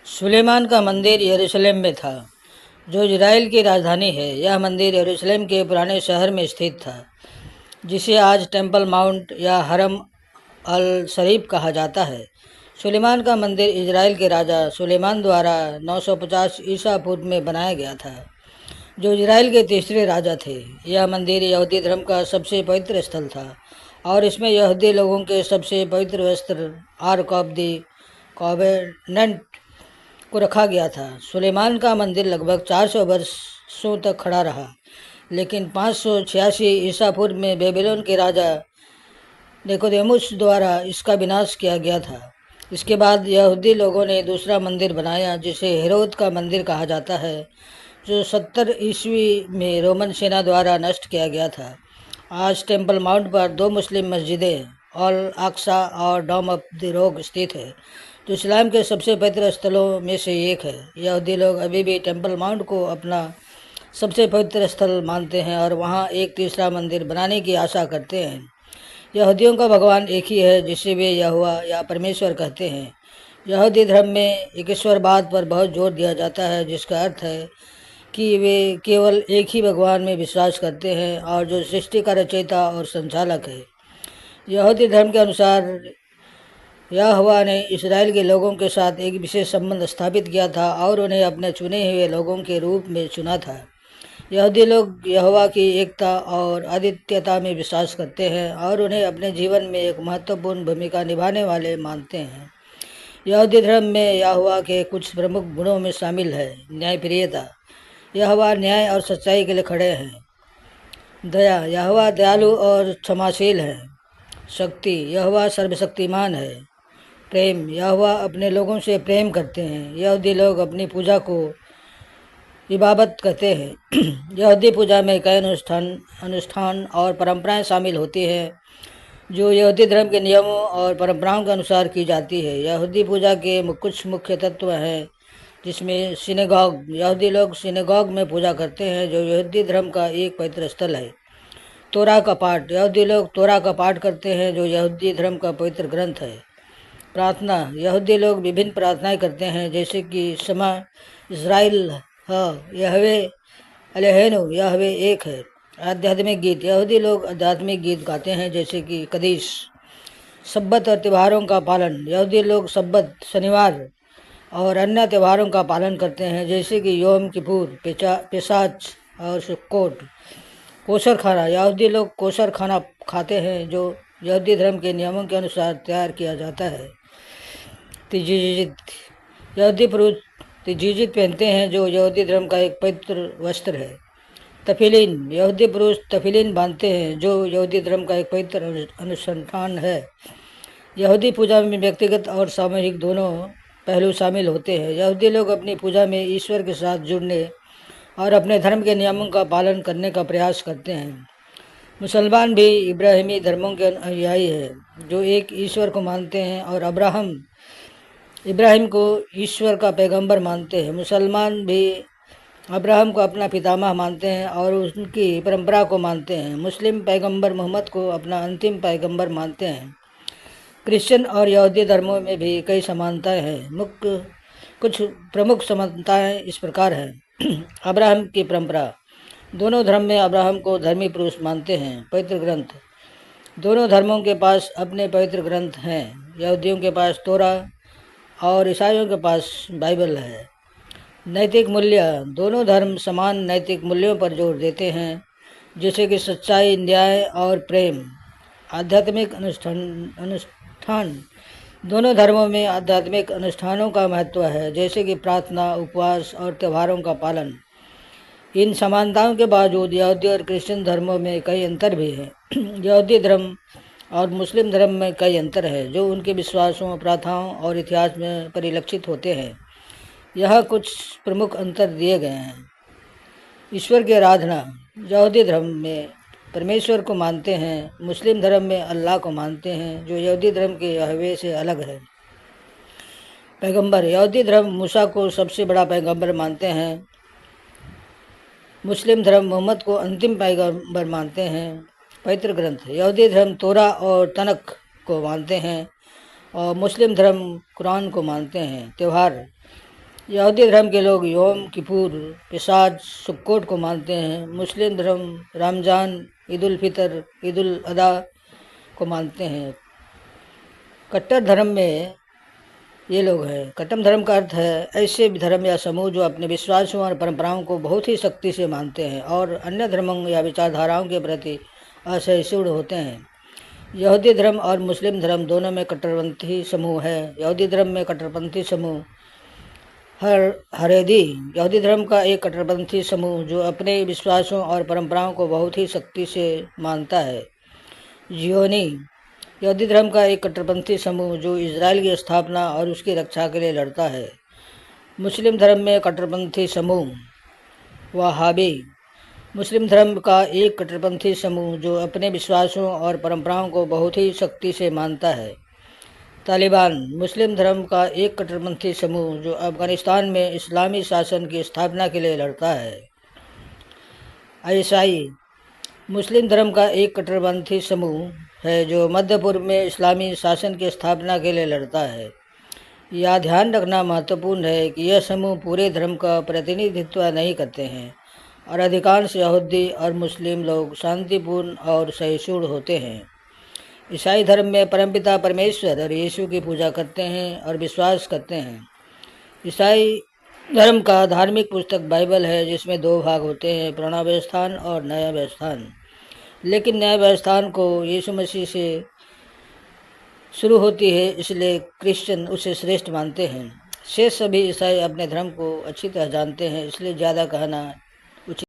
सुलेमान का मंदिर यरूशलेम में था, जो इजराइल की राजधानी है। यह मंदिर यरूशलेम के पुराने शहर में स्थित था, जिसे आज टेम्पल माउंट या हरम अल शरीफ कहा जाता है। सुलेमान का मंदिर इजराइल के राजा सुलेमान द्वारा 950 ईसा पूर्व में बनाया गया था, जो इजराइल के तीसरे राजा थे। यह मंदिर यहूदी धर्म का सबसे पवित्र स्थल था और इसमें यहूदी लोगों के सबसे पवित्र वस्त्र आर्क ऑफ द कॉवेनेंट को रखा गया था। सुलेमान का मंदिर लगभग 400 वर्षों तक खड़ा रहा, लेकिन 586 ईसा पूर्व में बेबीलोन के राजा निकोदेमुस द्वारा इसका विनाश किया गया था। इसके बाद यहूदी लोगों ने दूसरा मंदिर बनाया, जिसे हेरोद का मंदिर कहा जाता है, जो 70 ईस्वी में रोमन सेना द्वारा नष्ट किया गया था। आज टेम्पल माउंट पर दो मुस्लिम मस्जिदें, अल अक्सा और डोम ऑफ द रॉक स्थित है, जो इस्लाम के सबसे पवित्र स्थलों में से एक है। यहूदी लोग अभी भी टेम्पल माउंट को अपना सबसे पवित्र स्थल मानते हैं और वहां एक तीसरा मंदिर बनाने की आशा करते हैं। यहूदियों का भगवान एक ही है, जिसे वे यहोवा या परमेश्वर कहते हैं। यहूदी धर्म में ईश्वरवाद पर बहुत जोर दिया जाता है, जिसका अर्थ है कि वे केवल एक ही भगवान में विश्वास करते हैं और जो सृष्टि का रचयिता और संचालक है। यहूदी धर्म के अनुसार यहोवा ने इस्राएल के लोगों के साथ एक विशेष संबंध स्थापित किया था और उन्हें अपने चुने हुए लोगों के रूप में चुना था। यहूदी लोग यहोवा की एकता और अद्वितीयता में विश्वास करते हैं और उन्हें अपने जीवन में एक महत्वपूर्ण भूमिका निभाने वाले मानते हैं। यहूदी धर्म में यहोवा के कुछ प्रमुख गुणों में शामिल है न्यायप्रियता। यहोवा न्याय और सच्चाई के लिए खड़े हैं। दया, यहोवा दयालु और क्षमाशील है। शक्ति, यहोवा सर्वशक्तिमान है। प्रेम, यहोवा अपने लोगों से प्रेम करते हैं। यहूदी लोग अपनी पूजा को इबादत कहते हैं। यहूदी पूजा में कई अनुष्ठान और परंपराएं शामिल होती हैं, जो यहूदी धर्म के नियमों और परंपराओं के अनुसार की जाती है। यहूदी पूजा के कुछ मुख्य तत्व हैं, जिसमें सिनेगॉग, यहूदी लोग सिनेगॉग में पूजा करते हैं, जो यहूदी धर्म का एक पवित्र स्थल है। तोरा का पाठ, यहूदी लोग तोरा का पाठ करते हैं, जो यहूदी धर्म का पवित्र ग्रंथ है। प्रार्थना, यहूदी लोग विभिन्न प्रार्थनाएं करते हैं, जैसे कि शमा इज़राइल यहवे एलोहेनु, यहवे एक है। आध्यात्मिक गीत, यहूदी लोग आध्यात्मिक गीत गाते हैं, जैसे कि कदीश। सब्बत और त्योहारों का पालन, यहूदी लोग सब्बत, शनिवार और अन्य त्योहारों का पालन करते हैं, जैसे कि योम किपुर, पेशाच और सुक्कोट। कोशर खाना, यहूदी लोग कोशर खाना खाते हैं, जो यहूदी धर्म के नियमों के अनुसार तैयार किया जाता है। तिजीजित, यहूदी पुरुष तिजीजित पहनते हैं, जो यहूदी धर्म का एक पवित्र वस्त्र है। तफिलीन, यहूदी पुरुष तफिलीन बांधते हैं, जो यहूदी धर्म का एक पवित्र अनुष्ठान है। यहूदी पूजा में व्यक्तिगत और सामूहिक दोनों पहलू शामिल होते हैं। यहूदी लोग अपनी पूजा में ईश्वर के साथ जुड़ने और अपने धर्म के नियमों का पालन करने का प्रयास करते हैं। मुसलमान भी इब्राहिमी धर्मों के अनुयायी हैं, जो एक ईश्वर को मानते हैं और इब्राहिम को ईश्वर का पैगंबर मानते हैं। मुसलमान भी अब्राहम को अपना पितामह मानते हैं और उनकी परंपरा को मानते हैं। मुस्लिम पैगंबर मोहम्मद को अपना अंतिम पैगंबर मानते हैं। क्रिश्चियन और यहूदी धर्मों में भी कई समानताएं हैं। कुछ प्रमुख समानताएं इस प्रकार हैं। अब्राहम की परंपरा, दोनों धर्म में अब्राहम को धर्मी पुरुष मानते हैं। पवित्र ग्रंथ, दोनों धर्मों के पास अपने पवित्र ग्रंथ हैं। यहूदियों के पास तोरा और ईसाइयों के पास बाइबल है। नैतिक मूल्य, दोनों धर्म समान नैतिक मूल्यों पर जोर देते हैं, जैसे कि सच्चाई, न्याय और प्रेम। आध्यात्मिक अनुष्ठान, दोनों धर्मों में आध्यात्मिक अनुष्ठानों का महत्व है, जैसे कि प्रार्थना, उपवास और त्योहारों का पालन। इन समानताओं के बावजूद यहूदी और क्रिश्चियन धर्मों में कई अंतर भी हैं। यहूदी धर्म और मुस्लिम धर्म में कई अंतर है, जो उनके विश्वासों, प्रथाओं और इतिहास में परिलक्षित होते हैं। यह कुछ प्रमुख अंतर दिए गए हैं। ईश्वर की आराधना, यहूदी धर्म में परमेश्वर को मानते हैं, मुस्लिम धर्म में अल्लाह को मानते हैं, जो यहूदी धर्म के यहोवे से अलग है। पैगंबर, यहूदी धर्म मूसा को सबसे बड़ा पैगंबर मानते हैं। मुस्लिम धर्म मोहम्मद को अंतिम पैगंबर मानते हैं। पवित्र ग्रंथ, यहूदी धर्म तोरा और तनख को मानते हैं और मुस्लिम धर्म कुरान को मानते हैं। त्यौहार, यहूदी धर्म के लोग योम किपुर, पिसाच, सुक्कोट को मानते हैं। मुस्लिम धर्म रमजान, ईद उल फितर, ईद उल अदा को मानते हैं। कट्टर धर्म में ये लोग हैं। कट्टम धर्म का अर्थ है ऐसे धर्म या समूह जो अपने विश्वासों और परंपराओं को बहुत ही सख्ती से मानते हैं और अन्य धर्मों या विचारधाराओं के प्रति असहिष्णु होते हैं। यहूदी धर्म और मुस्लिम धर्म दोनों में कट्टरपंथी समूह है। यहूदी धर्म में कट्टरपंथी समूह हरेदी यहूदी धर्म का एक कट्टरपंथी समूह जो अपने विश्वासों और परंपराओं को बहुत ही सख्ती से मानता है। जियोनी यहूदी धर्म का एक कट्टरपंथी समूह जो इजराइल की स्थापना और उसकी रक्षा के लिए लड़ता है। मुस्लिम धर्म में कट्टरपंथी समूह वहाबी मुस्लिम धर्म का एक कट्टरपंथी समूह जो अपने विश्वासों और परंपराओं को बहुत ही सख्ती से मानता है। तालिबान मुस्लिम धर्म का एक कट्टरपंथी समूह जो अफगानिस्तान में इस्लामी शासन की स्थापना के लिए लड़ता है। ईसाई मुस्लिम धर्म का एक कट्टरपंथी समूह है जो मध्य पूर्व में इस्लामी शासन की स्थापना के लिए लड़ता है। यह ध्यान रखना महत्वपूर्ण है कि यह समूह पूरे धर्म का प्रतिनिधित्व नहीं करते हैं और अधिकांश यहूदी और मुस्लिम लोग शांतिपूर्ण और सहिष्णु होते हैं। ईसाई धर्म में परमपिता परमेश्वर और यीशु की पूजा करते हैं और विश्वास करते हैं। ईसाई धर्म का धार्मिक पुस्तक बाइबल है जिसमें 2 भाग होते हैं, पुराना व्यवस्थान और नया व्यवस्थान। लेकिन नया व्यवस्थान को यीशु मसीह से शुरू होती है, इसलिए क्रिश्चियन उसे श्रेष्ठ मानते हैं। शेष सभी ईसाई अपने धर्म को अच्छी तरह जानते हैं, इसलिए ज़्यादा कहना उचित